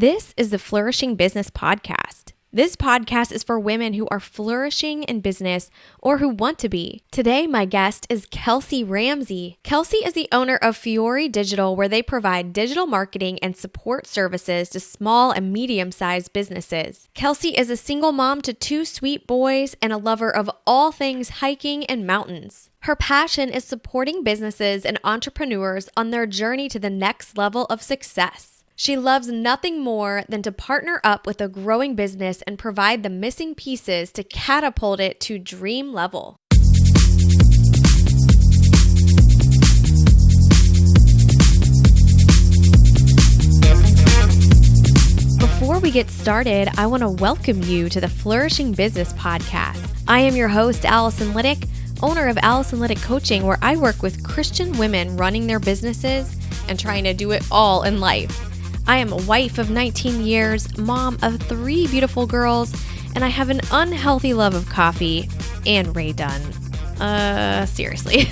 This is the Flourishing Business Podcast. This podcast is for women who are flourishing in business or who want to be. Today, my guest is Kelsey Ramsey. Kelsey is the owner of Fiori Digital, where they provide digital marketing and support services to small and medium-sized businesses. Kelsey is a single mom to 2 sweet boys and a lover of all things hiking and mountains. Her passion is supporting businesses and entrepreneurs on their journey to the next level of success. She loves nothing more than to partner up with a growing business and provide the missing pieces to catapult it to dream level. Before we get started, I want to welcome you to the Flourishing Business Podcast. I am your host, Alison Liddic, owner of Alison Liddic Coaching, where I work with Christian women running their businesses and trying to do it all in life. I am a wife of 19 years, mom of 3 beautiful girls, and I have an unhealthy love of coffee and Ray Dunn. Seriously.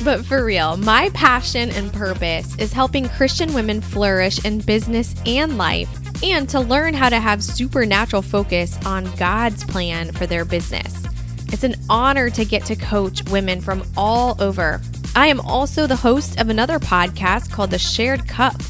But for real, my passion and purpose is helping Christian women flourish in business and life, and to learn how to have supernatural focus on God's plan for their business. It's an honor to get to coach women from all over. I am also the host of another podcast called The Shared Cup,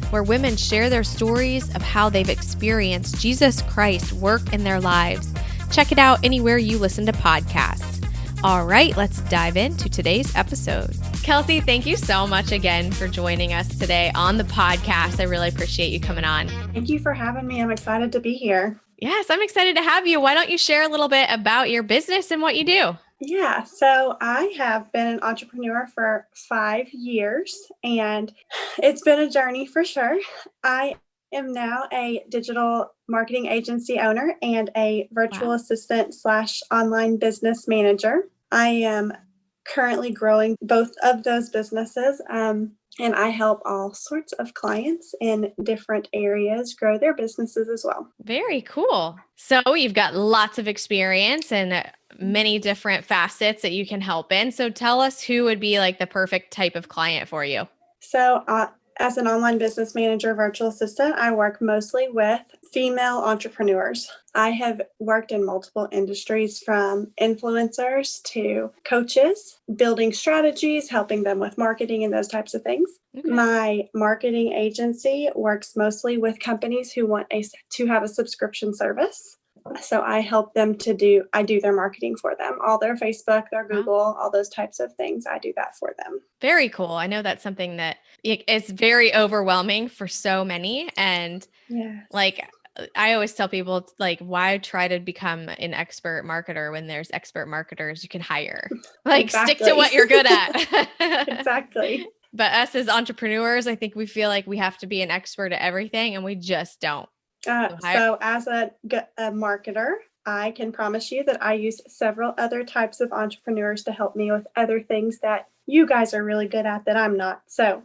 where women share their stories of how they've experienced Jesus Christ work in their lives. Check it out anywhere you listen to podcasts. All right, let's dive into today's episode. Kelsey, thank you so much again for joining us today on the podcast. I really appreciate you coming on. Thank you for having me. I'm excited to be here. Yes, I'm excited to have you. Why don't you share a little bit about your business and what you do? Yeah, so I have been an entrepreneur for 5 years, and it's been a journey for sure. I am now a digital marketing agency owner and a virtual assistant / online business manager. I am currently growing both of those businesses, and I help all sorts of clients in different areas grow their businesses as well. Very cool. So you've got lots of experience and many different facets that you can help in. So tell us who would be like the perfect type of client for you. So as an online business manager, virtual assistant, I work mostly with female entrepreneurs. I have worked in multiple industries, from influencers to coaches, building strategies, helping them with marketing and those types of things. Okay. My marketing agency works mostly with companies who want to have a subscription service. So I help them I do their marketing for them, all their Facebook, their Google, all those types of things. I do that for them. Very cool. I know that's something that it's very overwhelming for so many. And like, I always tell people, like, why try to become an expert marketer when there's expert marketers you can hire? Like, exactly. Stick to what you're good at. Exactly. But us as entrepreneurs, I think we feel like we have to be an expert at everything, and we just don't. So as a marketer, I can promise you that I use several other types of entrepreneurs to help me with other things that you guys are really good at that I'm not. So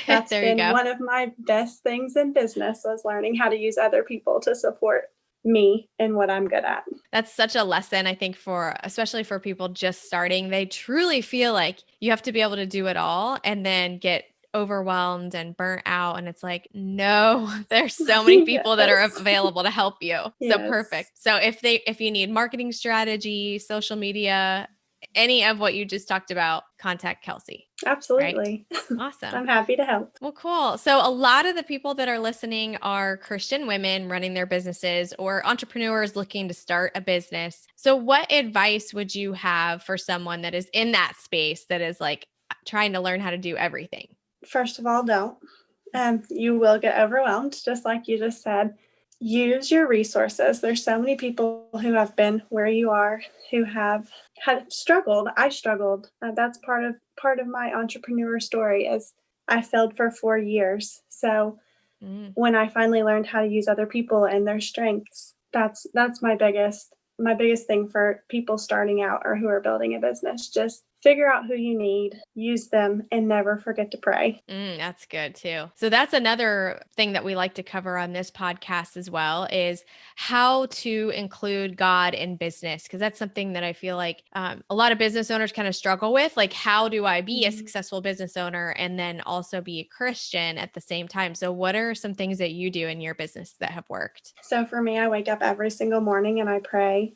that's been one of my best things in business, was learning how to use other people to support me and what I'm good at. That's such a lesson, I think, especially for people just starting. They truly feel like you have to be able to do it all and then get overwhelmed and burnt out. And it's like, no, there's so many people that are available to help you. Yes. So perfect. So if you need marketing strategy, social media, any of what you just talked about, contact Kelsey. Absolutely. Right? Awesome. I'm happy to help. Well, cool. So a lot of the people that are listening are Christian women running their businesses or entrepreneurs looking to start a business. So what advice would you have for someone that is in that space, that is like trying to learn how to do everything? First of all, don't. You will get overwhelmed, just like you just said. Use your resources. There's so many people who have been where you are, who have struggled. I struggled. That's part of my entrepreneur story. Is I failed for 4 years. So when I finally learned how to use other people and their strengths, that's my biggest thing for people starting out or who are building a business. Just figure out who you need, use them, and never forget to pray. That's good too. So that's another thing that we like to cover on this podcast as well, is how to include God in business. Because that's something that I feel like a lot of business owners kind of struggle with. Like, how do I be a successful business owner and then also be a Christian at the same time? So what are some things that you do in your business that have worked? So for me, I wake up every single morning and I pray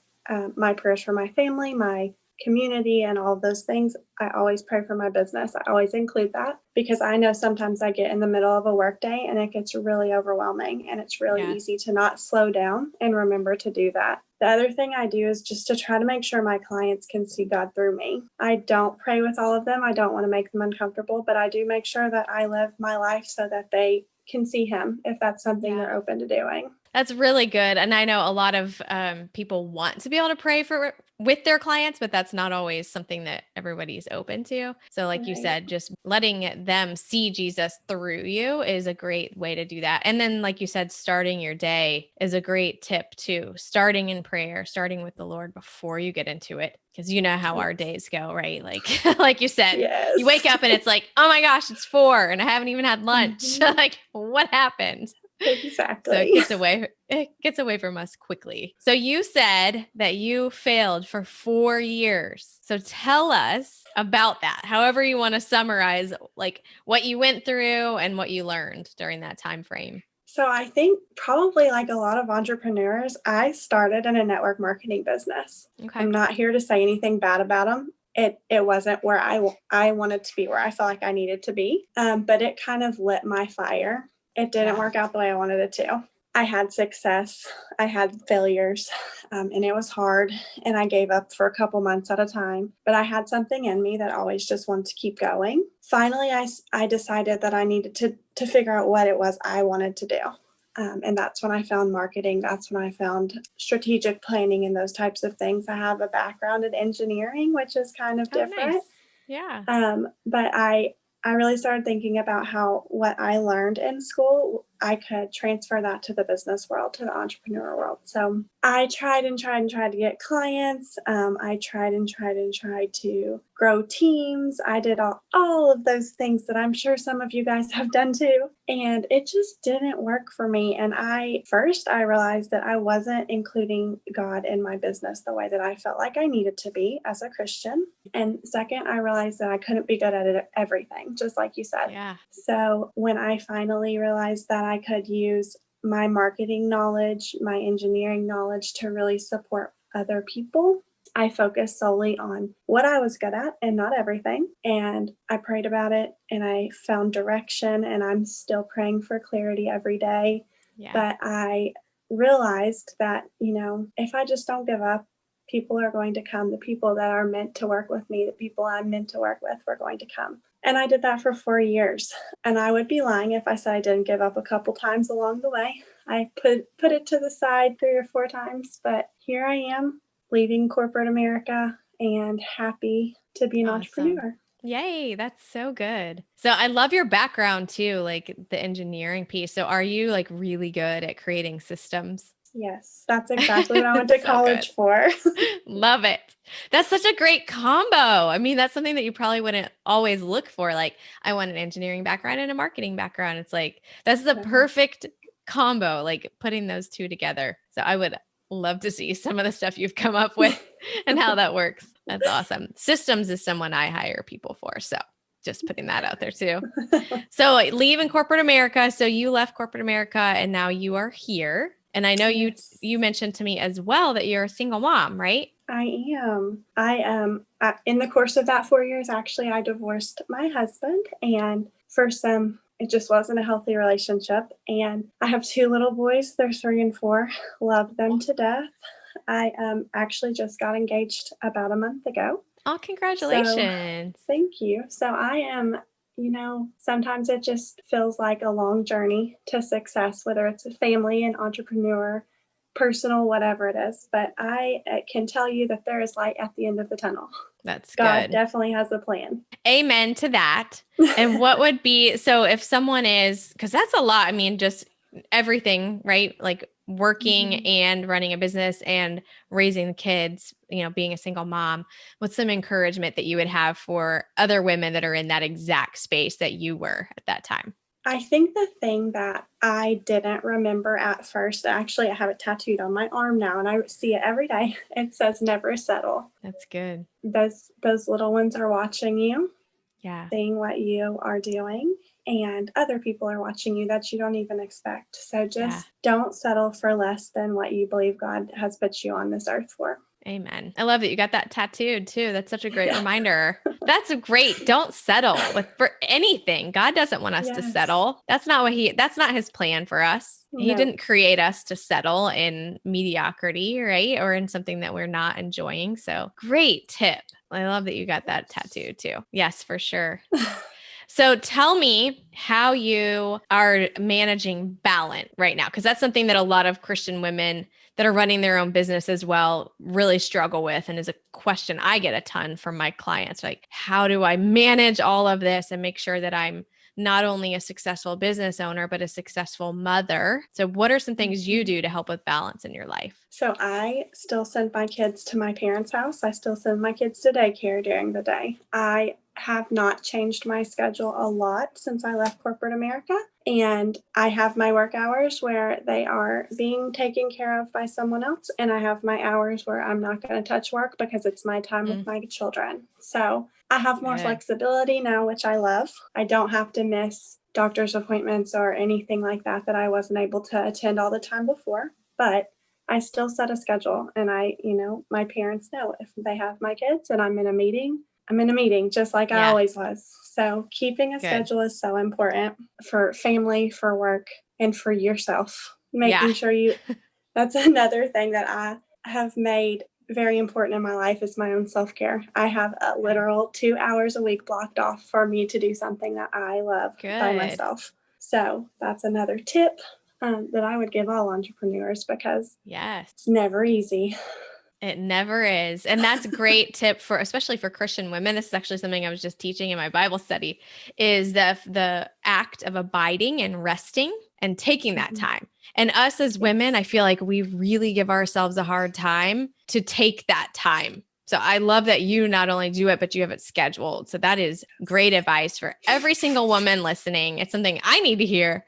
my prayers for my family, my community, and all of those things. I always pray for my business. I always include that because I know sometimes I get in the middle of a work day and it gets really overwhelming, and it's really easy to not slow down and remember to do that. The other thing I do is just to try to make sure my clients can see God through me. I don't pray with all of them. I don't want to make them uncomfortable, but I do make sure that I live my life so that they can see him if that's something they're open to doing. That's really good. And I know a lot of people want to be able to pray with their clients, but that's not always something that everybody's open to. So like you said, just letting them see Jesus through you is a great way to do that. And then like you said, starting your day is a great tip too. Starting in prayer, starting with the Lord before you get into it. Because you know how our days go, right? Like, like you said, you wake up and it's like, oh my gosh, it's 4 and I haven't even had lunch. Like, what happened? Exactly. So it gets away from us quickly. So you said that you failed for 4 years. So tell us about that. However you want to summarize like what you went through and what you learned during that time frame. So I think probably like a lot of entrepreneurs, I started in a network marketing business. Okay. I'm not here to say anything bad about them. It wasn't where I wanted to be, where I felt like I needed to be. But it kind of lit my fire. It didn't work out the way I wanted it to. I had success. I had failures, and it was hard. And I gave up for a couple months at a time. But I had something in me that always just wanted to keep going. Finally, I decided that I needed to figure out what it was I wanted to do. And that's when I found marketing. That's when I found strategic planning and those types of things. I have a background in engineering, which is kind of different. Nice. Yeah. But I really started thinking about how what I learned in school, I could transfer that to the business world, to the entrepreneur world. So I tried to get clients. I tried to grow teams. I did all of those things that I'm sure some of you guys have done too. And it just didn't work for me. And I realized that I wasn't including God in my business the way that I felt like I needed to be as a Christian. And second, I realized that I couldn't be good at everything, just like you said. Yeah. So when I finally realized that I could use my marketing knowledge, my engineering knowledge to really support other people, I focused solely on what I was good at and not everything. And I prayed about it and I found direction, and I'm still praying for clarity every day. Yeah. But I realized that, if I just don't give up, people are going to come. The people that are meant to work with me, the people I'm meant to work with, were going to come. And I did that for 4 years. And I would be lying if I said I didn't give up a couple times along the way. I put it to the side 3 or 4 times, but here I am, leaving corporate America and happy to be an entrepreneur. Yay, that's so good. So I love your background too, like the engineering piece. So are you like really good at creating systems? Yes, that's exactly what I went to college for. Love it. That's such a great combo. I mean, that's something that you probably wouldn't always look for. Like, I want an engineering background and a marketing background. It's like, that's the perfect combo, like putting those two together. So I would love to see some of the stuff you've come up with and how that works. That's awesome. Systems is someone I hire people for. So just putting that out there too. So leaving corporate America. So you left corporate America and now you are here. And I know you mentioned to me as well that you're a single mom, right? I am. In the course of that 4 years, actually, I divorced my husband, and it just wasn't a healthy relationship. And I have 2 little boys. They're 3 and 4. Love them to death. I actually just got engaged about a month ago. Oh, congratulations. So, thank you. So I am, sometimes it just feels like a long journey to success, whether it's a family, an entrepreneur, personal, whatever it is. But I can tell you that there is light at the end of the tunnel. That's God good. definitely has a plan. Amen to that. And what would be, so if someone is, because that's a lot, I mean, just everything, right? Like working Mhm. and running a business and raising the kids, being a single mom. What's some encouragement that you would have for other women that are in that exact space that you were at that time? I think the thing that I didn't remember at first, actually, I have it tattooed on my arm now and I see it every day. It says never settle. That's good. Those little ones are watching you, Yeah. seeing what you are doing, and other people are watching you that you don't even expect. So Yeah. just don't settle for less than what you believe God has put you on this earth for. Amen. I love that you got that tattooed too. That's such a great Yeah. reminder. That's great. Don't settle for anything. God doesn't want us to Yes. settle. That's not his plan for us. He No. didn't create us to settle in mediocrity, right? Or in something that we're not enjoying. So great tip. I love that you got that tattooed too. Yes, for sure. So tell me how you are managing balance right now, because that's something that a lot of Christian women that are running their own business as well really struggle with, and is a question I get a ton from my clients. Like, how do I manage all of this and make sure that I'm not only a successful business owner, but a successful mother? So what are some things you Mhm. do to help with balance in your life? So I still send my kids to my parents' house. I still send my kids to daycare during the day. I have not changed my schedule a lot since I left corporate America. And I have my work hours where they are being taken care of by someone else. And I have my hours where I'm not going to touch work because it's my time with Mm, my children. So I have more good. flexibility now, which I love. I don't have to miss doctor's appointments or anything like that that I wasn't able to attend all the time before. But I still set a schedule, and my parents know if they have my kids and I'm in a meeting just like I Yeah, always was. So keeping a good. schedule is so important for family, for work, and for yourself. Yeah. Making sure that's another thing that I have made very important in my life is my own self-care. I have a Good. literal 2 hours a week blocked off for me to do something that I love by Good. myself. So that's another tip that I would give all entrepreneurs because Yes. it's never easy. It never is. And that's a great tip for, especially for Christian women. This is actually something I was just teaching in my Bible study, is the act of abiding and resting and taking that Mhm. time. And us as women, Yes. I feel like we really give ourselves a hard time to take that time. So I love that you not only do it, but you have it scheduled. So that is great advice for every single woman listening. It's something I need to hear.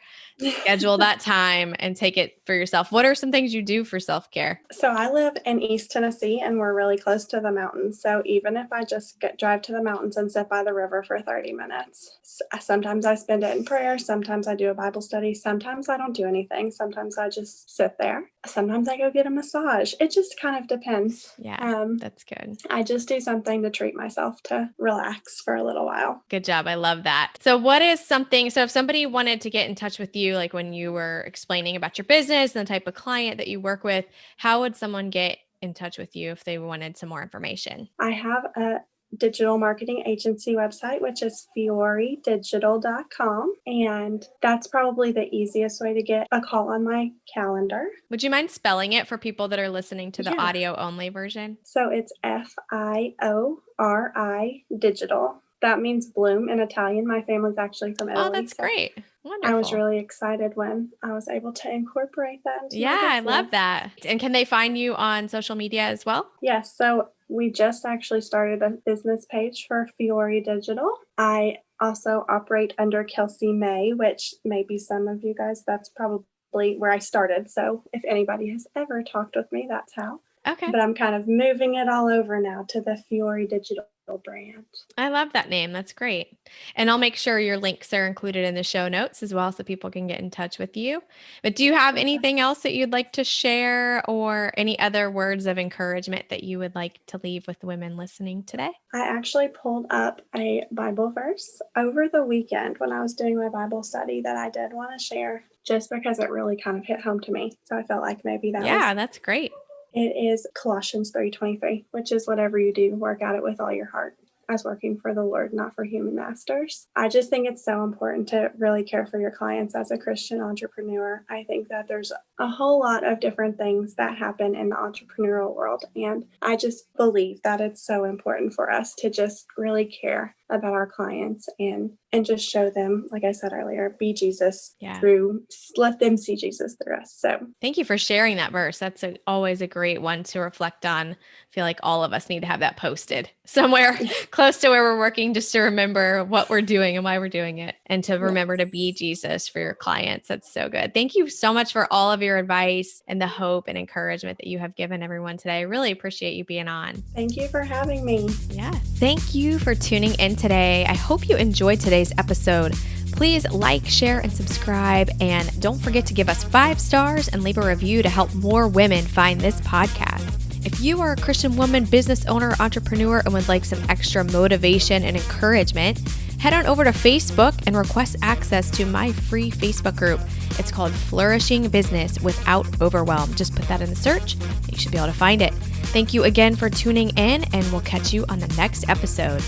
Schedule that time and take it for yourself. What are some things you do for self-care? So I live in East Tennessee and we're really close to the mountains. So even if I just drive to the mountains and sit by the river for 30 minutes, sometimes I spend it in prayer. Sometimes I do a Bible study. Sometimes I don't do anything. Sometimes I just sit there. Sometimes I go get a massage. It just kind of depends. Yeah, that's good. I just do something to treat myself to relax for a little while. Good job. I love that. So what is something, so if somebody wanted to get in touch with you, like when you were explaining about your business and the type of client that you work with, how would someone get in touch with you if they wanted some more information? I have a digital marketing agency website, which is fioridigital.com. And that's probably the easiest way to get a call on my calendar. Would you mind spelling it for people that are listening to the Yeah. audio only version? So it's Fiori Digital. That means bloom in Italian. My family's actually from Oh, Italy. that's So great. I was Wonderful. really excited when I was able to incorporate that into Yeah, my I love business. that. And can they find you on social media as well? Yes, so we just actually started a business page for Fiori Digital. I also operate under Kelsey May, which maybe some of you guys, that's probably where I started. So if anybody has ever talked with me, that's how. Okay. But I'm kind of moving it all over now to the Fiori Digital brand. I love that name. That's great. And I'll make sure your links are included in the show notes as well so people can get in touch with you. But do you have anything else that you'd like to share or any other words of encouragement that you would like to leave with women listening today? I actually pulled up a Bible verse over the weekend when I was doing my Bible study that I did want to share just because it really kind of hit home to me. So I felt like maybe that was Yeah, that's great. it is Colossians 3:23, which is whatever you do, work at it with all your heart as working for the Lord, not for human masters. I just think it's so important to really care for your clients as a Christian entrepreneur. I think that there's a whole lot of different things that happen in the entrepreneurial world. And I just believe that it's so important for us to just really care about our clients and just show them, like I said earlier, be Jesus let them see Jesus through us. So thank you for sharing that verse. That's always a great one to reflect on. I feel like all of us need to have that posted somewhere close to where we're working, just to remember what we're doing and why we're doing it, and to remember to be Jesus for your clients. That's so good. Thank you so much for all of your advice and the hope and encouragement that you have given everyone today. I really appreciate you being on. Thank you for having me. Yeah. Thank you for tuning in today. I hope you enjoyed today's episode. Please like, share, and subscribe. And don't forget to give us 5 stars and leave a review to help more women find this podcast. If you are a Christian woman, business owner, entrepreneur, and would like some extra motivation and encouragement, head on over to Facebook and request access to my free Facebook group. It's called Flourishing Business Without Overwhelm. Just put that in the search. You should be able to find it. Thank you again for tuning in, and we'll catch you on the next episode.